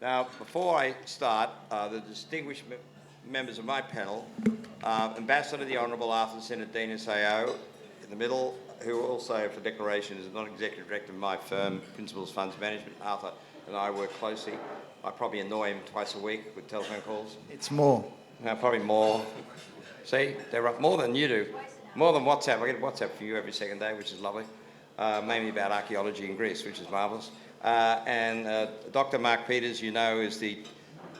Now, before I start, the distinguished members of my panel, Ambassador the Honourable Arthur Sinodina Sao, in the middle, who also, for declaration, is a non-executive director of my firm, Principles Funds Management. Arthur and I work closely. I probably annoy him twice a week with telephone calls. It's more. Probably more. See, they're up more than you do. More than WhatsApp. I get WhatsApp from you every second day, which is lovely. Mainly about archaeology in Greece, which is marvellous. And Dr. Mark Peters, you know, is the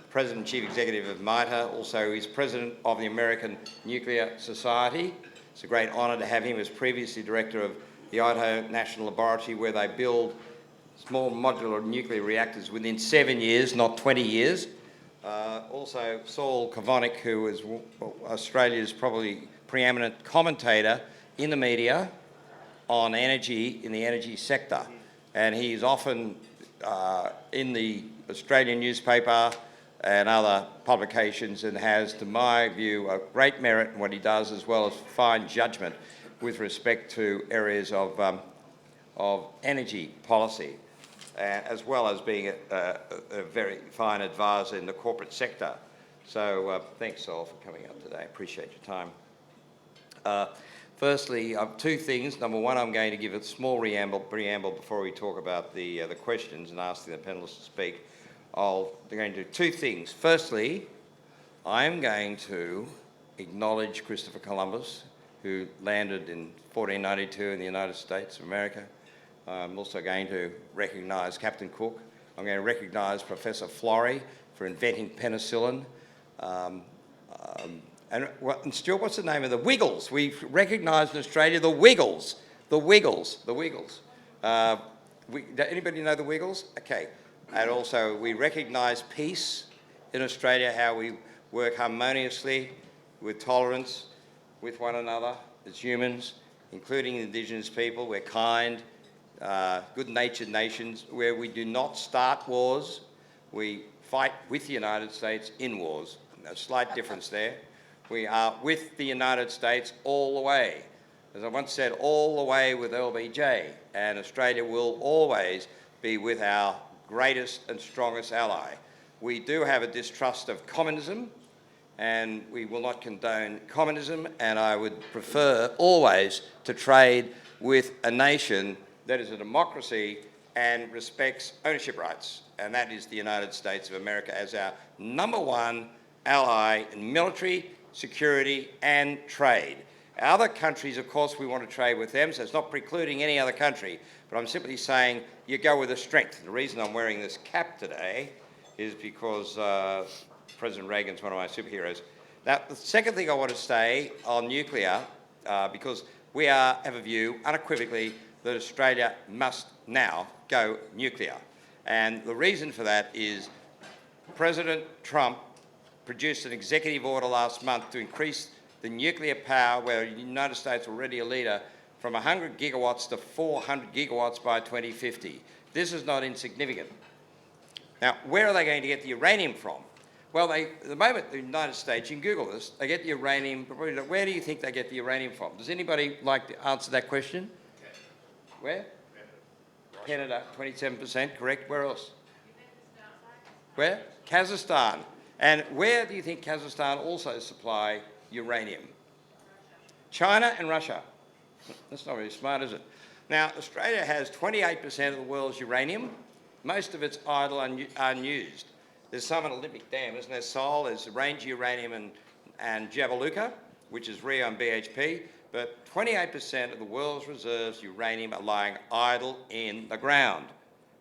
President and Chief Executive of MITRE. Also, he's President of the American Nuclear Society. It's a great honour to have him as previously Director of the Idaho National Laboratory, where they build small modular nuclear reactors within 7 years, not 20 years. Also, Saul Kavonik, who is Australia's probably preeminent commentator in the media on energy, in the energy sector. And he's often in the Australian newspaper and other publications, and has, to my view, a great merit in what he does, as well as fine judgment with respect to areas of energy policy, as well as being a very fine advisor in the corporate sector. So thanks, Saul, for coming up today. I appreciate your time. Firstly, two things. Number one, I'm going to give a small preamble before we talk about the questions and asking the panellists to speak. They're going to do two things. Firstly, I'm going to acknowledge Christopher Columbus, who landed in 1492 in the United States of America. I'm also going to recognise Captain Cook. I'm going to recognise Professor Florey for inventing penicillin. And Stuart, what's the name of the Wiggles? We've recognised in Australia the Wiggles. The Wiggles. Anybody know the Wiggles? Okay. And also we recognise peace in Australia, how we work harmoniously with tolerance with one another as humans, including Indigenous people. We're kind, good-natured nations where we do not start wars. We fight with the United States in wars. A slight difference there. We are with the United States all the way. As I once said, all the way with LBJ. And Australia will always be with our greatest and strongest ally. We do have a distrust of communism, and we will not condone communism, and I would prefer always to trade with a nation that is a democracy and respects ownership rights, and that is the United States of America as our number one ally in military, security and trade. Other countries, of course, we want to trade with them, so it's not precluding any other country, but I'm simply saying you go with the strength. The reason I'm wearing this cap today is because President Reagan's one of my superheroes. Now, the second thing I want to say on nuclear, because we have a view unequivocally that Australia must now go nuclear. And the reason for that is President Trump produced an executive order last month to increase the nuclear power, where the United States already a leader, from 100 gigawatts to 400 gigawatts by 2050. This is not insignificant. Now, where are they going to get the uranium from? Well, at the moment, the United States, you can Google this, they get the uranium, where do you think they get the uranium from? Does anybody like to answer that question? Where? Canada, 27%, correct. Where else? Where? Kazakhstan. And where do you think Kazakhstan also supply uranium? China and Russia. That's not very smart, is it? Now, Australia has 28% of the world's uranium. Most of it's idle and unused. There's some at Olympic Dam, isn't there? Seoul, there's Ranger Uranium and Jabiluka, which is Rio and BHP. But 28% of the world's reserves uranium are lying idle in the ground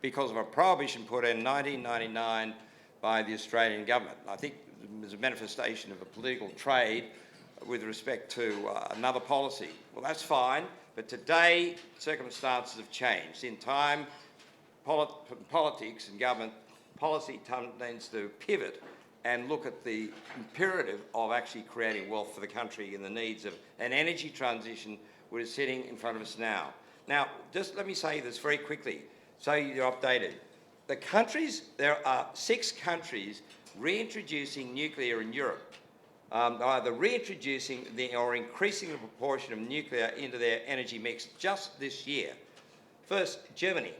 because of a prohibition put in 1999 by the Australian government. I think there's a manifestation of a political trade with respect to another policy. Well, that's fine, but today circumstances have changed. In time, politics and government policy tends to pivot and look at the imperative of actually creating wealth for the country and the needs of an energy transition which is sitting in front of us now. Now, just let me say this very quickly so you're updated. The countries, there are 6 countries reintroducing nuclear in Europe, either reintroducing or increasing the proportion of nuclear into their energy mix just this year. First, Germany.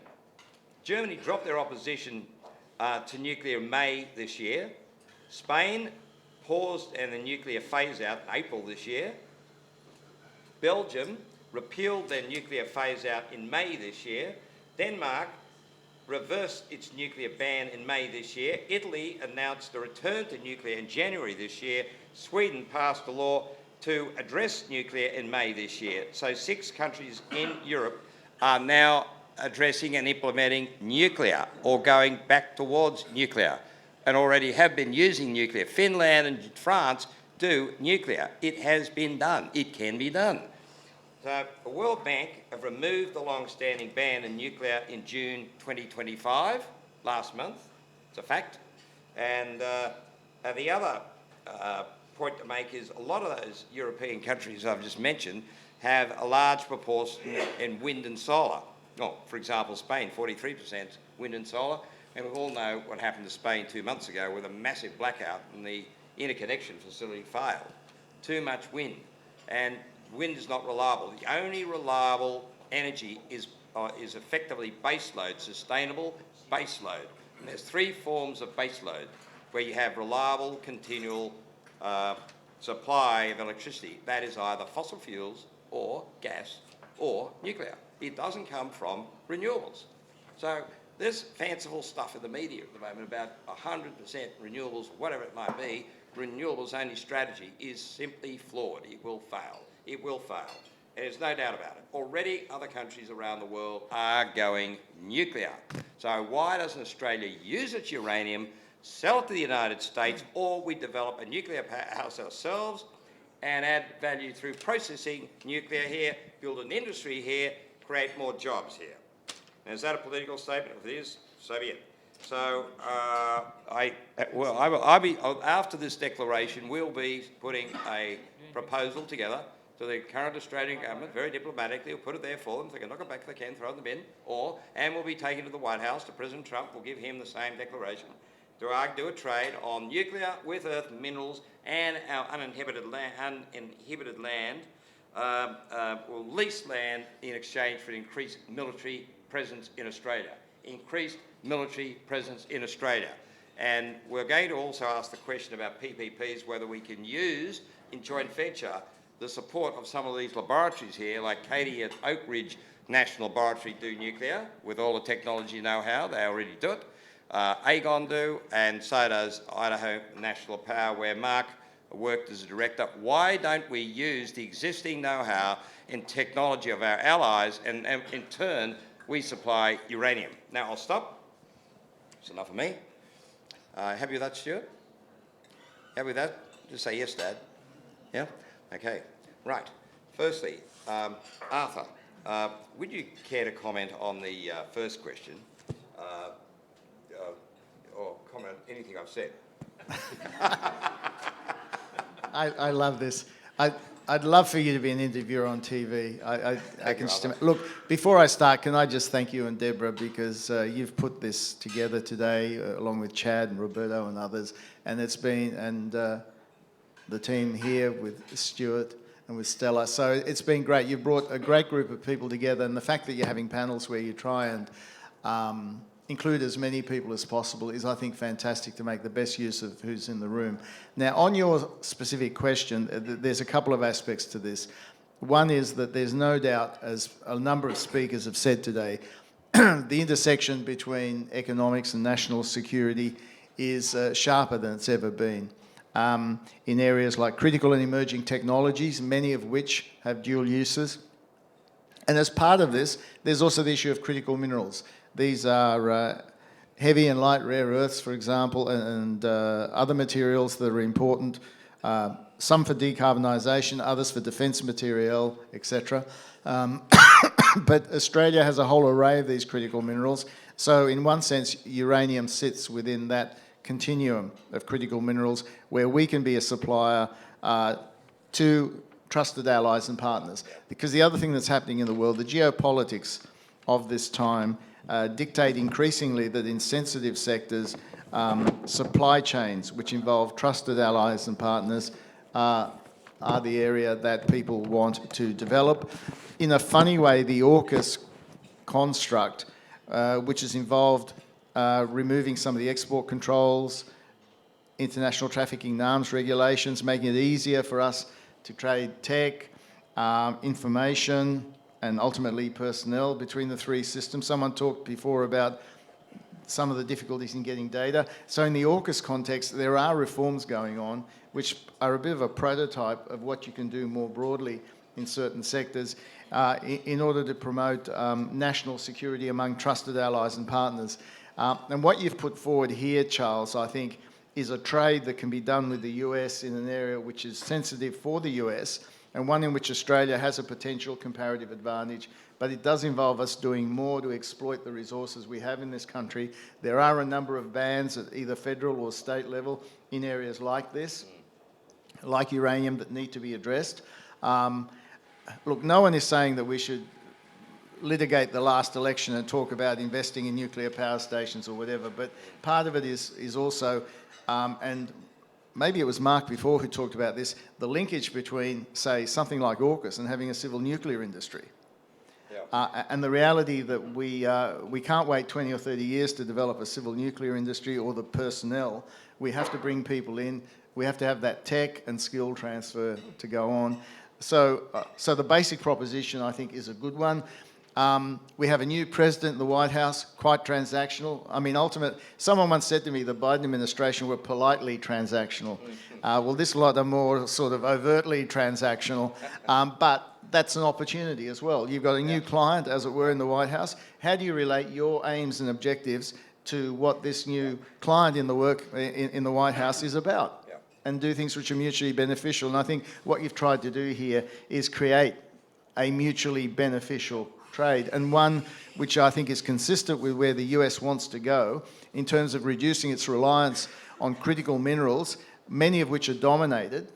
Germany dropped their opposition to nuclear in May this year. Spain paused and the nuclear phase-out in April this year. Belgium repealed their nuclear phase-out in May this year. Denmark reversed its nuclear ban in May this year. Italy announced a return to nuclear in January this year. Sweden passed a law to address nuclear in May this year. So 6 countries in Europe are now addressing and implementing nuclear or going back towards nuclear and already have been using nuclear. Finland and France do nuclear. It has been done. It can be done. So the World Bank have removed the long-standing ban on nuclear in June 2025, last month. It's a fact. And the other point to make is a lot of those European countries I've just mentioned have a large proportion in wind and solar. Oh, for example, Spain, 43% wind and solar. And we all know what happened to Spain 2 months ago with a massive blackout and the interconnection facility failed. Too much wind. And wind is not reliable. The only reliable energy is effectively baseload, sustainable baseload. And there's 3 forms of baseload where you have reliable, continual supply of electricity. That is either fossil fuels or gas or nuclear. It doesn't come from renewables. So there's fanciful stuff in the media at the moment about 100% renewables, whatever it might be. Renewables only strategy is simply flawed. It will fail. It will fail. And there's no doubt about it. Already other countries around the world are going nuclear. So why doesn't Australia use its uranium, sell it to the United States, or we develop a nuclear powerhouse ourselves and add value through processing nuclear here, build an industry here, create more jobs here? Now, is that a political statement? If it is, so be it. So, after this declaration, we'll be putting a proposal together to the current Australian government, very diplomatically. We'll put it there for them. If they can knock it back, if they can, throw it in the bin. And we'll be taking it to the White House, to President Trump. We'll give him the same declaration to do a trade on nuclear with earth minerals and our uninhibited land. We'll lease land in exchange for an increased military presence in Australia. Increased military presence in Australia. And we're going to also ask the question about PPPs, whether we can use in joint venture the support of some of these laboratories here, like Katie at Oak Ridge National Laboratory do nuclear with all the technology know-how. They already do it. Aegon do, and so does Idaho National Power, where Mark worked as a director. Why don't we use the existing know-how and technology of our allies, and in turn we supply uranium? Now I'll stop. That's enough of me. Happy with that, Stuart? Happy with that? Just say yes, Dad. Yeah? Okay. Right. Firstly, Arthur, would you care to comment on the first question? Or comment on anything I've said? I love this. I'd love for you to be an interviewer on TV. I can just look. Before I start, can I just thank you and Deborah, because you've put this together today along with Chad and Roberto and others, and it's been the team here with Stuart and with Stella. So it's been great. You've brought a great group of people together, and the fact that you're having panels where you try and include as many people as possible is, I think, fantastic to make the best use of who's in the room. Now, on your specific question, there's a couple of aspects to this. One is that there's no doubt, as a number of speakers have said today, the intersection between economics and national security is sharper than it's ever been. In areas like critical and emerging technologies, many of which have dual uses. And as part of this, there's also the issue of critical minerals. These are heavy and light rare earths, for example, and other materials that are important, some for decarbonisation, others for defence material, etc. But Australia has a whole array of these critical minerals. So in one sense, uranium sits within that continuum of critical minerals where we can be a supplier to trusted allies and partners. Because the other thing that's happening in the world, the geopolitics of this time, dictate increasingly that in sensitive sectors, supply chains, which involve trusted allies and partners, are the area that people want to develop. In a funny way, the AUKUS construct, which has involved removing some of the export controls, international trafficking and arms regulations, making it easier for us to trade tech, information, and ultimately personnel between the three systems. Someone talked before about some of the difficulties in getting data. So in the AUKUS context, there are reforms going on which are a bit of a prototype of what you can do more broadly in certain sectors in order to promote national security among trusted allies and partners. And what you've put forward here, Charles, I think, is a trade that can be done with the US in an area which is sensitive for the US, and one in which Australia has a potential comparative advantage, but it does involve us doing more to exploit the resources we have in this country. There are a number of bans at either federal or state level in areas like this, like uranium, that need to be addressed. Look, no one is saying that we should litigate the last election and talk about investing in nuclear power stations or whatever, but part of it is also, and maybe it was Mark before who talked about this, the linkage between, say, something like AUKUS and having a civil nuclear industry. Yeah. And the reality that we can't wait 20 or 30 years to develop a civil nuclear industry or the personnel. We have to bring people in. We have to have that tech and skill transfer to go on. So the basic proposition, I think, is a good one. We have a new president in the White House, quite transactional. I mean, someone once said to me the Biden administration were politely transactional. Well, this lot are more sort of overtly transactional, but that's an opportunity as well. You've got a new client, as it were, in the White House. How do you relate your aims and objectives to what this new client in the in the White House is about? And do things which are mutually beneficial. And I think what you've tried to do here is create a mutually beneficial trade, and one which I think is consistent with where the US wants to go in terms of reducing its reliance on critical minerals, many of which are dominated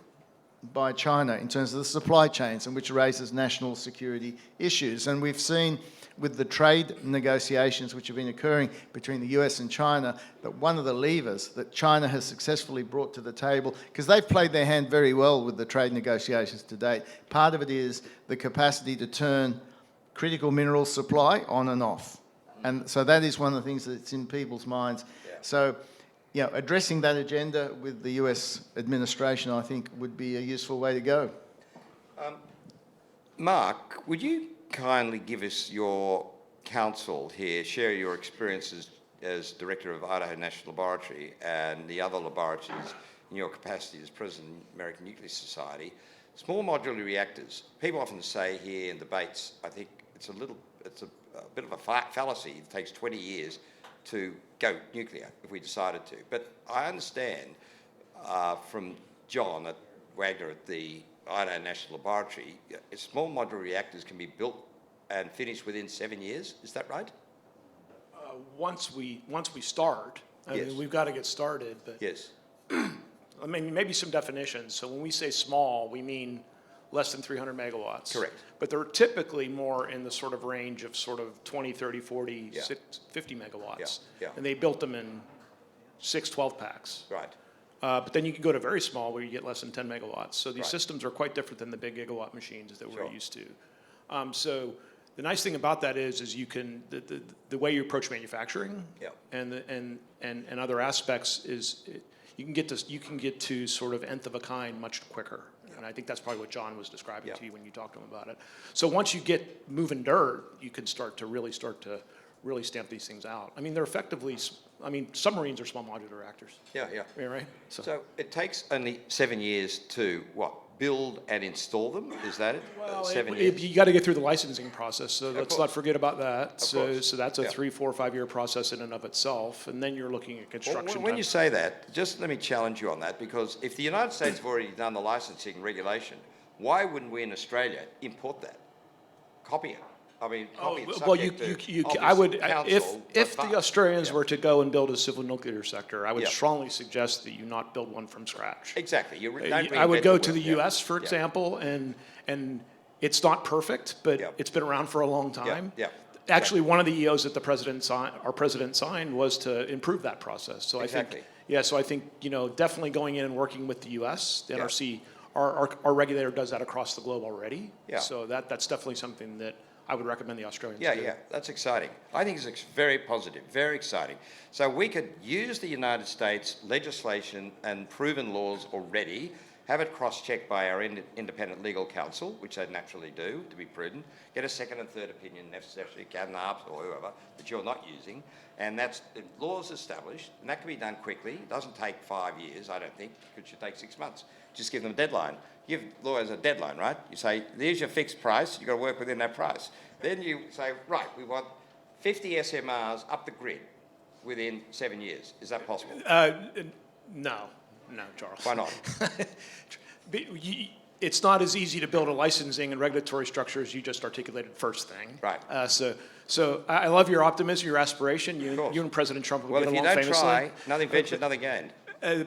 by China in terms of the supply chains, and which raises national security issues. And we've seen with the trade negotiations which have been occurring between the US and China, that one of the levers that China has successfully brought to the table, because they've played their hand very well with the trade negotiations to date, part of it is the capacity to turn critical mineral supply on and off. And so that is one of the things that's in people's minds. Yeah. So, you know, addressing that agenda with the US administration, I think, would be a useful way to go. Mark, would you kindly give us your counsel here, share your experiences as Director of Idaho National Laboratory and the other laboratories in your capacity as President of the American Nuclear Society. Small modular reactors, people often say here in debates, I think it's a bit of a fallacy. It takes 20 years to go nuclear if we decided to. But I understand from John at Wagner at the Idaho National Laboratory, small modular reactors can be built and finished within 7 years. Is that right? Once we start, I mean, we've got to get started. But yes. I mean, maybe some definitions. So when we say small, we mean less than 300 megawatts. Correct. But they're typically more in the sort of range of sort of 20, 30, 40, 50 megawatts. Yeah. Yeah. And they built them in 6 12-packs. Right. But then you can go to very small where you get less than 10 megawatts. So these systems are quite different than the big gigawatt machines that we're used to. So the nice thing about that is you can the way you approach manufacturing and other aspects is you can get to sort of nth of a kind much quicker. And I think that's probably what John was describing to you when you talked to him about it. So once you get moving dirt, you can start to really stamp these things out. I mean, they're effectively, submarines are small modular reactors. Yeah, yeah. Yeah, right? So it takes only 7 years to, build and install them? Is that it? Well, 7 years? You got to get through the licensing process, so let's not forget about that. Of So that's a 3, 4, 5 year process in and of itself, and then you're looking at construction. When you say that, just let me challenge you on that, because if the United States have already done the licensing regulation, why wouldn't we in Australia import that? Copy it. I mean, copy it. Well, if the Australians were to go and build a civil nuclear sector, I would strongly suggest that you not build one from scratch. Exactly. I would go to the U.S., for example, and it's not perfect, but it's been around for a long time. Actually, one of the EOs that our president signed was to improve that process. So I think, definitely going in and working with the U.S., the NRC, our regulator does that across the globe already. So that's definitely something that I would recommend the Australians Yeah, do. yeah, that's exciting. I think it's very positive, very exciting. So we could use the United States legislation and proven laws already, have it cross-checked by our independent legal counsel, which they naturally do, to be prudent, get a second and third opinion, necessarily Cadnarps or whoever, that you're not using, and that's the laws established, and that can be done quickly. It doesn't take 5 years, I don't think. It should take 6 months. Just give them a deadline. Give lawyers a deadline, right? You say, there's your fixed price, you've got to work within that price. Then you say, right, we want 50 SMRs up the grid within 7 years. Is that possible? No, Charles. Why not? It's not as easy to build a licensing and regulatory structure as you just articulated first thing. Right. So I love your optimism, your aspiration. You and President Trump will Well, get if you along don't famously. try, nothing ventured, nothing gained.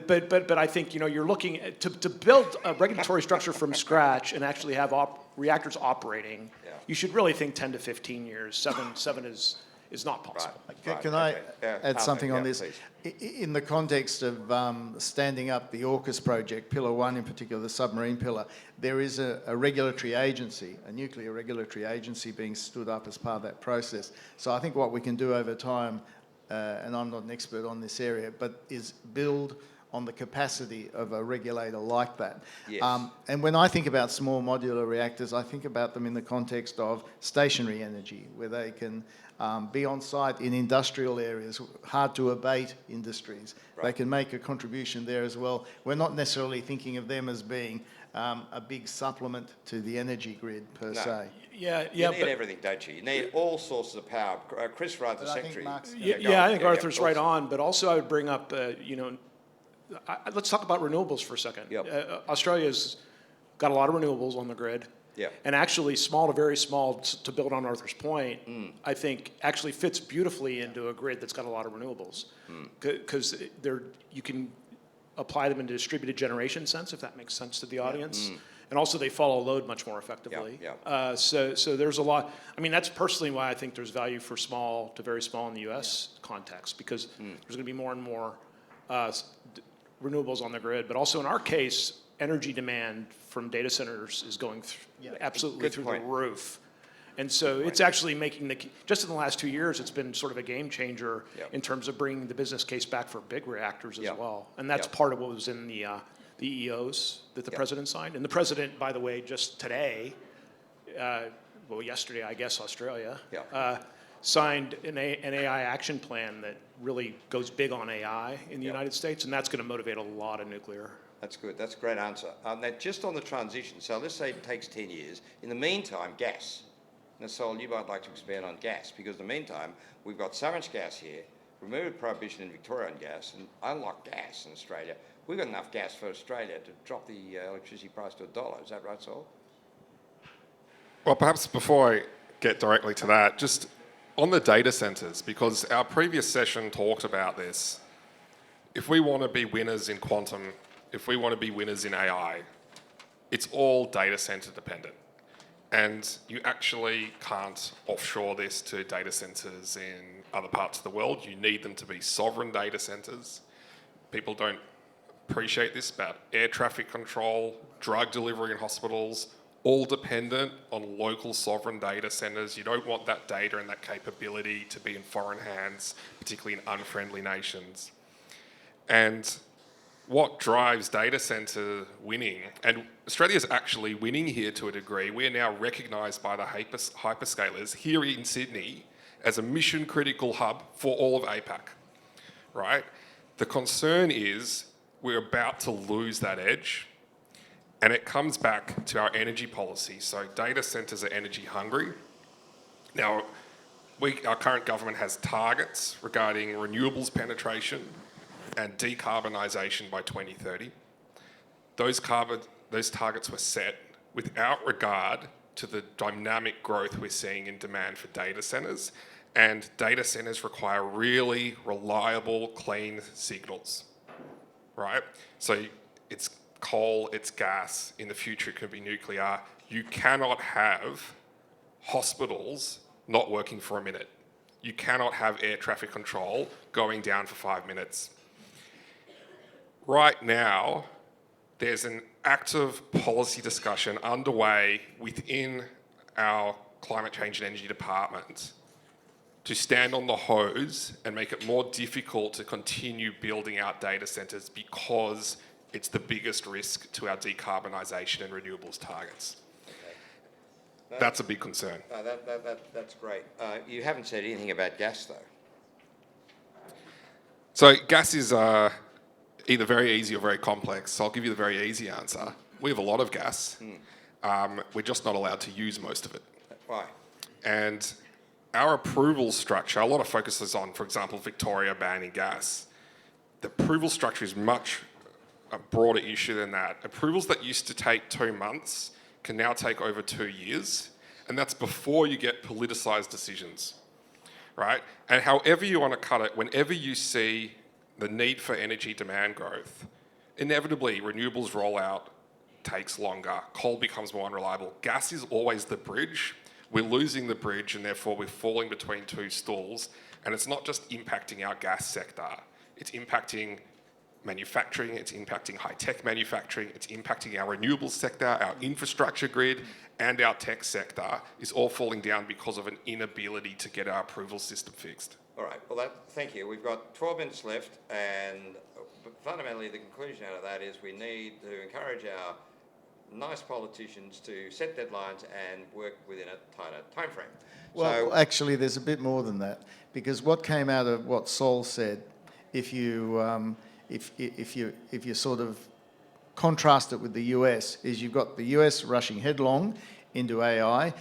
But I think you're looking at, to build a regulatory structure from scratch and actually have reactors operating. Yeah. You should really think 10 to 15 years. Seven is not possible. Right. Can Right, I okay. Yeah, add something on yeah, this? please. In the context of standing up the AUKUS project, Pillar 1 in particular, the submarine pillar, there is a regulatory agency, a nuclear regulatory agency being stood up as part of that process. So I think what we can do over time, and I'm not an expert on this area, but is build on the capacity of a regulator like that. Yes. And when I think about small modular reactors, I think about them in the context of stationary energy, where they can be on site in industrial areas, hard to abate industries. Right. They can make a contribution there as well. We're not necessarily thinking of them as being a big supplement to the energy grid per se. Yeah, You need everything, don't you? You need all sources of power. Chris runs the But I think secretary. Mark's- Yeah, go on. I think Arthur's go on. right on, but also I would bring up, let's talk about renewables for a second. Yep. Australia's got a lot of renewables on the grid. Yeah. And actually, small to very small, to build on Arthur's point, I think actually fits beautifully into a grid that's got a lot of renewables. Because you can apply them in a distributed generation sense, if that makes sense to the audience. And also they follow load much more effectively. Yeah. So there's a lot. I mean, that's personally why I think there's value for small to very small in the U.S. context, because there's going to be more and more renewables on the grid. But also in our case, energy demand from data centers is going absolutely Good through point. the roof. And so it's actually making just in the last 2 years, it's been sort of a game changer in terms of bringing the business case back for big reactors as well. And that's part of what was in the EOs that the president signed. And the president, by the way, just today, yesterday, I guess, Australia, signed an AI action plan that really goes big on AI in the United States, and that's going to motivate a lot of nuclear. That's good. That's a great answer. Now, just on the transition, so let's say it takes 10 years. In the meantime, gas. Now, Sol, you might like to expand on gas, because in the meantime, we've got so much gas here, removed prohibition in Victoria on gas, and unlocked gas in Australia. We've got enough gas for Australia to drop the electricity price to $1. Is that right, Sol? Well, perhaps before I get directly to that, just on the data centers, because our previous session talked about this. If we want to be winners in quantum, if we want to be winners in AI, it's all data center dependent. And you actually can't offshore this to data centers in other parts of the world. You need them to be sovereign data centers. People don't appreciate this about air traffic control, drug delivery in hospitals, all dependent on local sovereign data centers. You don't want that data and that capability to be in foreign hands, particularly in unfriendly nations. And what drives data center winning, and Australia's actually winning here to a degree. We are now recognised by the hyperscalers here in Sydney as a mission critical hub for all of APAC, right? The concern is we're about to lose that edge, and it comes back to our energy policy. So data centers are energy hungry. Now, our current government has targets regarding renewables penetration and decarbonisation by 2030. Those targets were set without regard to the dynamic growth we're seeing in demand for data centres, and data centres require really reliable, clean signals, right? So it's coal, it's gas, in the future it could be nuclear. You cannot have hospitals not working for a minute. You cannot have air traffic control going down for 5 minutes. Right now, there's an active policy discussion underway within our Climate Change and Energy Department to stand on the hose and make it more difficult to continue building out data centres because it's the biggest risk to our decarbonisation and renewables targets. That's a big concern. That's great. You haven't said anything about gas, though. So gas is either very easy or very complex. So I'll give you the very easy answer. We have a lot of gas. We're just not allowed to use most of it. Why? And our approval structure, a lot of focus is on, for example, Victoria banning gas. The approval structure is much a broader issue than that. Approvals that used to take 2 months can now take over 2 years, and that's before you get politicised decisions, right? And however you want to cut it, whenever you see the need for energy demand growth, inevitably renewables rollout takes longer, coal becomes more unreliable. Gas is always the bridge. We're losing the bridge, and therefore we're falling between two stools. And it's not just impacting our gas sector, it's impacting manufacturing, it's impacting high-tech manufacturing, it's impacting our renewables sector, our infrastructure grid, and our tech sector is all falling down because of an inability to get our approval system fixed. All right. Well, thank you. We've got 12 minutes left, and fundamentally the conclusion out of that is we need to encourage our nice politicians to set deadlines and work within a tighter time frame. Well, actually, there's a bit more than that, because what came out of what Sol said, if you sort of contrast it with the US, is you've got the US rushing headlong into AI.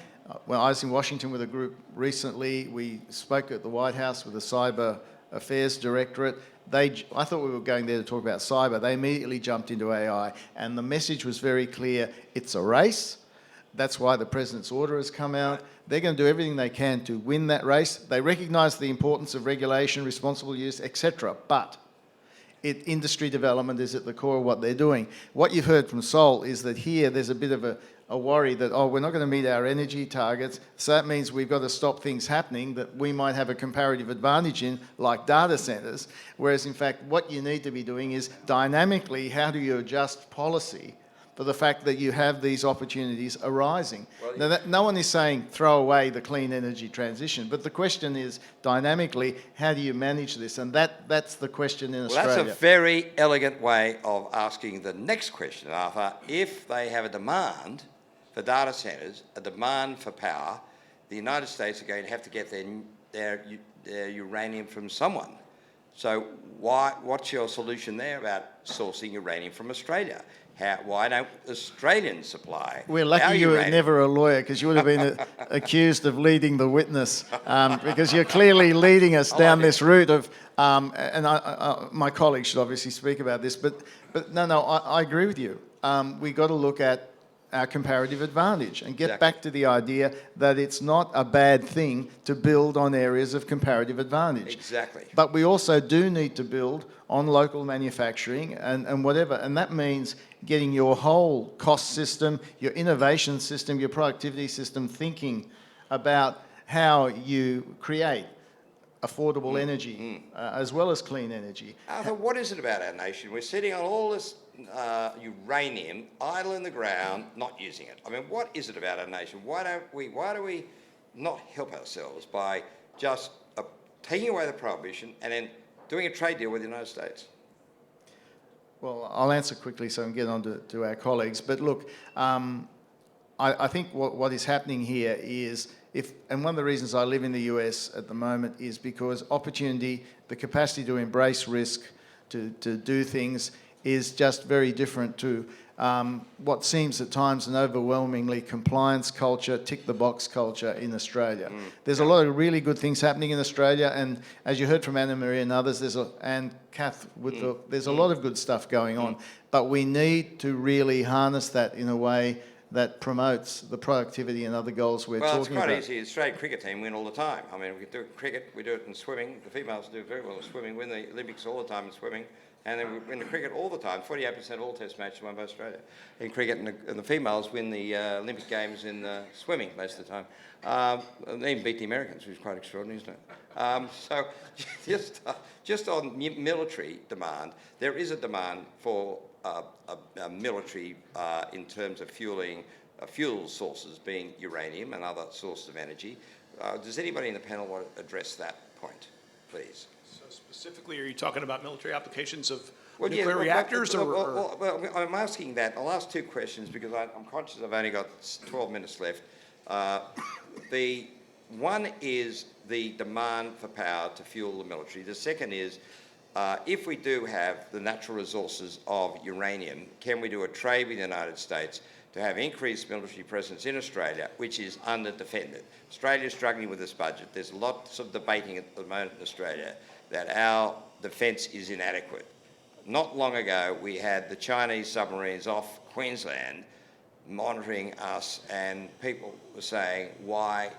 When I was in Washington with a group recently, we spoke at the White House with the Cyber Affairs Directorate. I thought we were going there to talk about cyber. They immediately jumped into AI, and the message was very clear. It's a race. That's why the President's order has come out. They're going to do everything they can to win that race. They recognise the importance of regulation, responsible use, etc. But industry development is at the core of what they're doing. What you've heard from Sol is that here there's a bit of a worry that, we're not going to meet our energy targets, so that means we've got to stop things happening that we might have a comparative advantage in, like data centres, whereas in fact what you need to be doing is dynamically, how do you adjust policy for the fact that you have these opportunities arising? Well, now, no one is saying throw away the clean energy transition, but the question is dynamically, how do you manage this? And that's the question in Australia. Well, that's a very elegant way of asking the next question, Arthur. If they have a demand for data centres, a demand for power, the United States are going to have to get their uranium from someone. So what's your solution there about sourcing uranium from Australia? Why don't Australians supply? We're lucky you were never a lawyer, because you would have been accused of leading the witness, because you're clearly leading us down this route of, my colleagues should obviously speak about this, but no, I agree with you. We've got to look at our comparative advantage and get back to the idea that it's not a bad thing to build on areas of comparative advantage. Exactly. But we also do need to build on local manufacturing and whatever, and that means getting your whole cost system, your innovation system, your productivity system thinking about how you create affordable energy as well as clean energy. Arthur, what is it about our nation? We're sitting on all this uranium idle in the ground, not using it. I mean, what is it about our nation? Why do we not help ourselves by just taking away the prohibition and then doing a trade deal with the United States? Well, I'll answer quickly so I can get on to our colleagues. But look, I think what is happening here is, and one of the reasons I live in the US at the moment is because opportunity, the capacity to embrace risk, to do things, is just very different to what seems at times an overwhelmingly compliance culture, tick-the-box culture in Australia. There's a lot of really good things happening in Australia, and as you heard from Anna Marie and others, and Kath, there's a lot of good stuff going on, but we need to really harness that in a way that promotes the productivity and other goals we're talking about. Well, it's quite easy. The Australian cricket team win all the time. I mean, we do cricket, we do it in swimming. The females do very well in swimming, win the Olympics all the time in swimming. And then we win the cricket all the time. 48% of all test matches won by Australia in cricket, and the females win the Olympic Games in swimming most of the time. And they even beat the Americans, which is quite extraordinary, isn't it? So just on military demand, there is a demand for military in terms of fueling fuel sources, being uranium and other sources of energy. Does anybody in the panel want to address that point, please? So specifically, are you talking about military applications of Well, nuclear yeah, reactors? well, I'm asking that. I'll ask two questions because I'm conscious I've only got 12 minutes left. The one is the demand for power to fuel the military. The second is, if we do have the natural resources of uranium, can we do a trade with the United States to have increased military presence in Australia, which is under-defended? Australia's struggling with this budget. There's lots of debating at the moment in Australia that our defence is inadequate. Not long ago, we had the Chinese submarines off Queensland monitoring us, and people were saying, why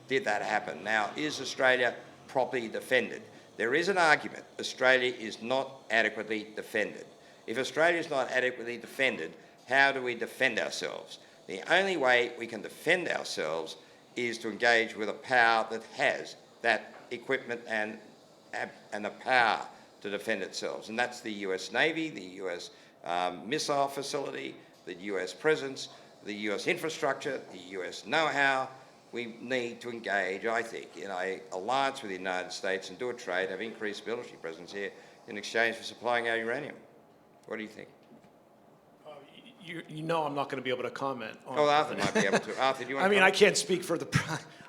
did that happen? Now, is Australia properly defended? There is an argument Australia is not adequately defended. If Australia is not adequately defended, how do we defend ourselves? The only way we can defend ourselves is to engage with a power that has that equipment and the power to defend itself. And that's the US Navy, the US missile facility, the US presence, the US infrastructure, the US know-how. We need to engage, I think, in an alliance with the United States and do a trade, have increased military presence here in exchange for supplying our uranium. What do you think? You know I'm not going to be able to comment on. Oh, Arthur might be able to. Arthur, do you want I to mean, I comment? can't speak for the.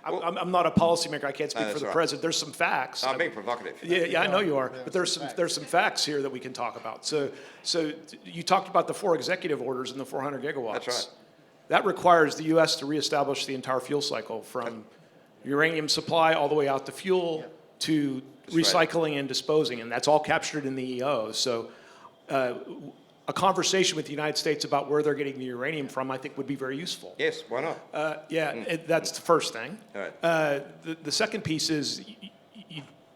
I'm not a policymaker. I can't speak for that's the all right. president. There's some facts. I'm being provocative. Yeah, I know you are, but there's some facts here that we can talk about. So you talked about the 4 executive orders and the 400 gigawatts. That's right. That requires the U.S. to reestablish the entire fuel cycle from uranium supply all the way out to fuel to recycling and disposing, and that's all captured in the EO. So a conversation with the United States about where they're getting the uranium from, I think, would be very useful. Yes, why not? That's the first thing. All right. The second piece is,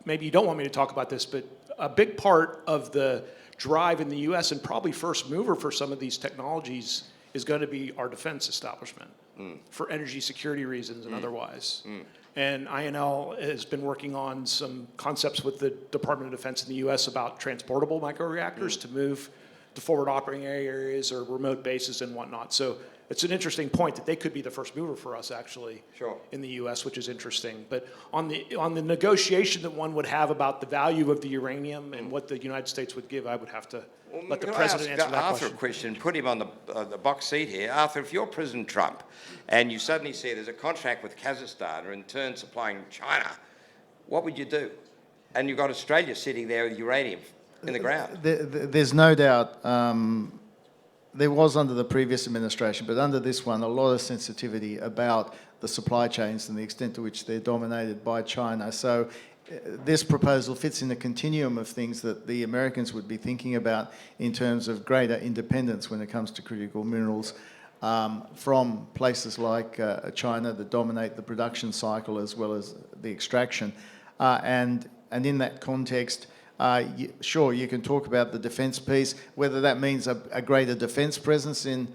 maybe you don't want me to talk about this, but a big part of the drive in the U.S. and probably first mover for some of these technologies is going to be our defense establishment for energy security reasons and otherwise. And INL has been working on some concepts with the Department of Defense in the U.S. about transportable microreactors to move to forward operating areas or remote bases and whatnot. So it's an interesting point that they could be the first mover for us, actually, in the U.S., which is interesting. But on the negotiation that one would have about the value of the uranium and what the United States would give, I would have to let the president answer that Arthur question. a question, put him on the box seat here. Arthur, if you're President Trump and you suddenly see there's a contract with Kazakhstan or in turn supplying China, what would you do? And you've got Australia sitting there with uranium in the ground. There's no doubt there was under the previous administration, but under this one, a lot of sensitivity about the supply chains and the extent to which they're dominated by China. So this proposal fits in the continuum of things that the Americans would be thinking about in terms of greater independence when it comes to critical minerals from places like China that dominate the production cycle as well as the extraction. And in that context, sure, you can talk about the defence piece, whether that means a greater defence presence in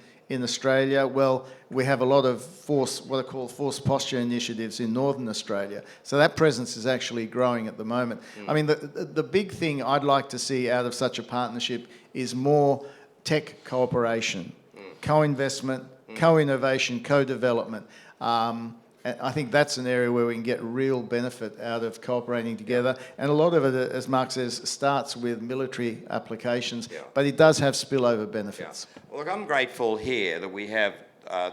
Australia. Well, we have a lot of what are called force posture initiatives in Northern Australia. So that presence is actually growing at the moment. I mean, the big thing I'd like to see out of such a partnership is more tech cooperation, co-investment, co-innovation, co-development. And I think that's an area where we can get real benefit out of cooperating together. And a lot of it, as Mark says, starts with military applications, but it does have spillover benefits. Well, look, I'm grateful here that we have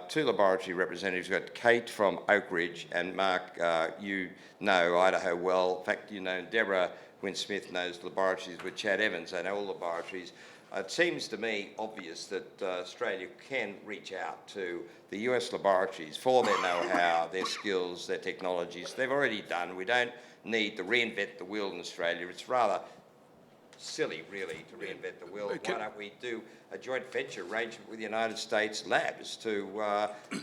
2 laboratory representatives. We've got Kate from Oak Ridge, and Mark, you know Idaho well. In fact, you know Deborah Wynne-Smith knows laboratories with Chad Evans. They know all laboratories. It seems to me obvious that Australia can reach out to the US laboratories for their know-how, their skills, their technologies. They've already done. We don't need to reinvent the wheel in Australia. It's rather silly, really, to reinvent the wheel. Why don't we do a joint venture arrangement with the United States labs to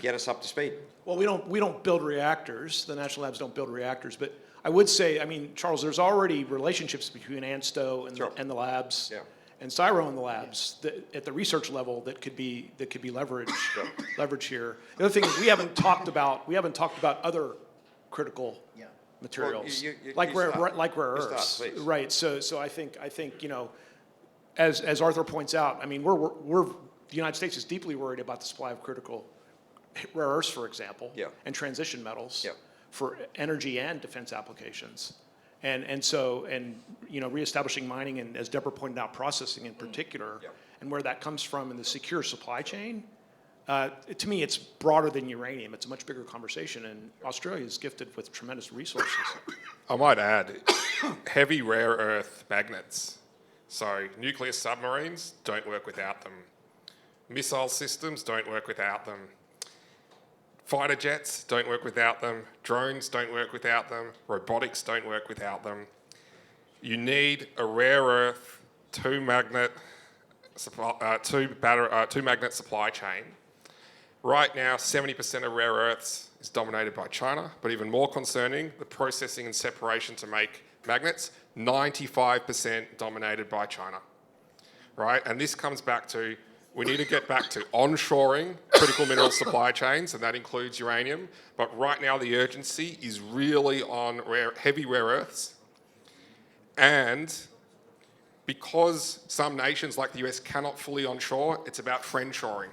get us up to speed? Well, we don't build reactors. The national labs don't build reactors, but I would say, I mean, Charles, there's already relationships between ANSTO and the labs. And CSIRO in the labs at the research level that could be leveraged here. The other thing is we haven't talked about other critical materials like rare earths, right? So I think you know, as Arthur points out, I mean we're the United States is deeply worried about the supply of critical rare earths, for example, Yeah. and transition metals Yeah. for energy and defense applications. And reestablishing mining and, as Deborah pointed out, processing in particular, Yeah. and where that comes from in the secure supply chain, to me, it's broader than uranium. It's a much bigger conversation, and Australia is gifted with tremendous resources. I might add, heavy rare earth magnets. So nuclear submarines don't work without them. Missile systems don't work without them. Fighter jets don't work without them. Drones don't work without them. Robotics don't work without them. You need a rare earth two magnet supply chain. Right now, 70% of rare earths is dominated by China, but even more concerning, the processing and separation to make magnets, 95% dominated by China, right? And this comes back to, we need to get back to onshoring critical mineral supply chains, and that includes uranium. But right now, the urgency is really on heavy rare earths. And because some nations like the US cannot fully onshore, it's about friendshoring.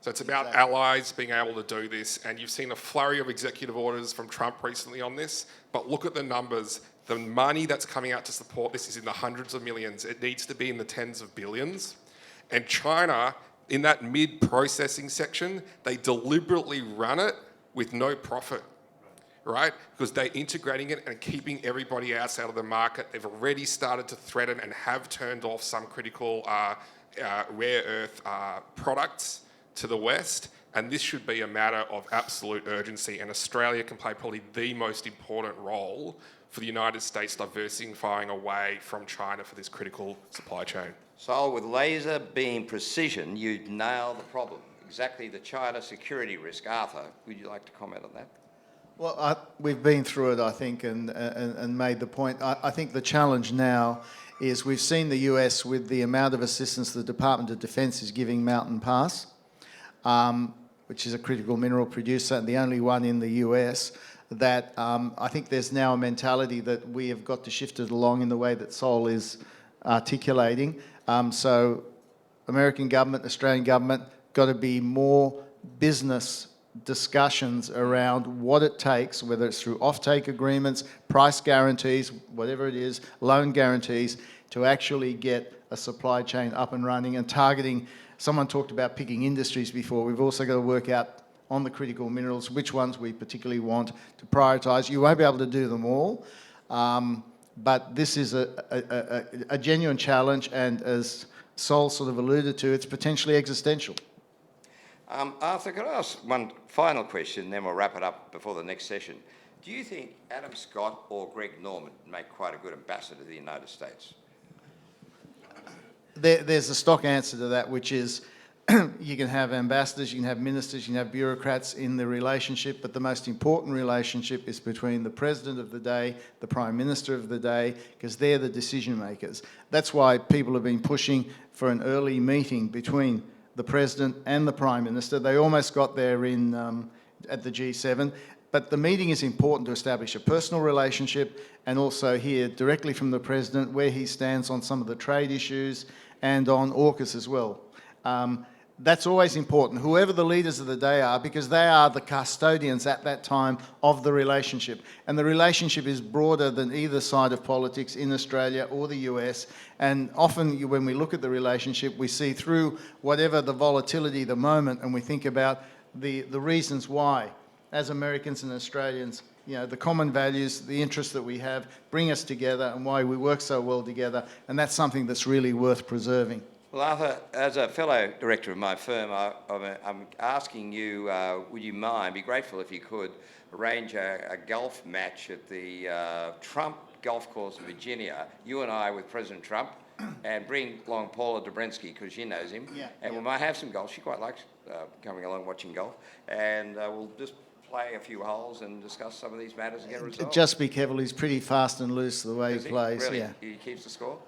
So it's about allies being able to do this. And you've seen a flurry of executive orders from Trump recently on this. But look at the numbers. The money that's coming out to support this is in the hundreds of millions. It needs to be in the tens of billions. And China, in that mid-processing section, they deliberately run it with no profit, right? Because they're integrating it and keeping everybody else out of the market. They've already started to threaten and have turned off some critical rare earth products to the West. And this should be a matter of absolute urgency. And Australia can play probably the most important role for the United States diversifying away from China for this critical supply chain. So with laser beam precision, you'd nail the problem. Exactly the China security risk. Arthur, would you like to comment on that? Well, we've been through it, I think, and made the point. I think the challenge now is we've seen the US with the amount of assistance the Department of Defense is giving Mountain Pass, which is a critical mineral producer and the only one in the US, that I think there's now a mentality that we have got to shift it along in the way that Sol is articulating. So American government, Australian government, got to be more business discussions around what it takes, whether it's through offtake agreements, price guarantees, whatever it is, loan guarantees, to actually get a supply chain up and running and targeting. Someone talked about picking industries before. We've also got to work out on the critical minerals which ones we particularly want to prioritise. You won't be able to do them all, but this is a genuine challenge, and as Sol sort of alluded to, it's potentially existential. Arthur, could I ask one final question, then we'll wrap it up before the next session. Do you think Adam Scott or Greg Norman make quite a good ambassador to the United States? There's a stock answer to that, which is you can have ambassadors, you can have ministers, you can have bureaucrats in the relationship, but the most important relationship is between the president of the day, the prime minister of the day, because they're the decision makers. That's why people have been pushing for an early meeting between the president and the prime minister. They almost got there at the G7, but the meeting is important to establish a personal relationship and also hear directly from the president where he stands on some of the trade issues and on AUKUS as well. That's always important, whoever the leaders of the day are, because they are the custodians at that time of the relationship. And the relationship is broader than either side of politics in Australia or the US. And often when we look at the relationship, we see through whatever the volatility of the moment, and we think about the reasons why, as Americans and Australians, you know, the common values, the interests that we have bring us together and why we work so well together. And that's something that's really worth preserving. Well, Arthur, as a fellow director of my firm, I'm asking you, would you mind, be grateful if you could, arrange a golf match at the Trump Golf Course in Virginia, you and I with President Trump, and bring along Paula Dobrensky, because she knows him, we might have some golf. She quite likes coming along watching golf, and we'll just play a few holes and discuss some of these matters and get a result. Just be careful, he's pretty fast and loose the way he plays. Really? Yeah. He keeps the score?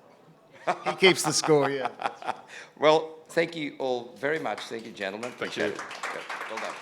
He keeps the score, yeah. Well, thank you all very much. Thank you, gentlemen. Thank you. Appreciate it. Good. Well done.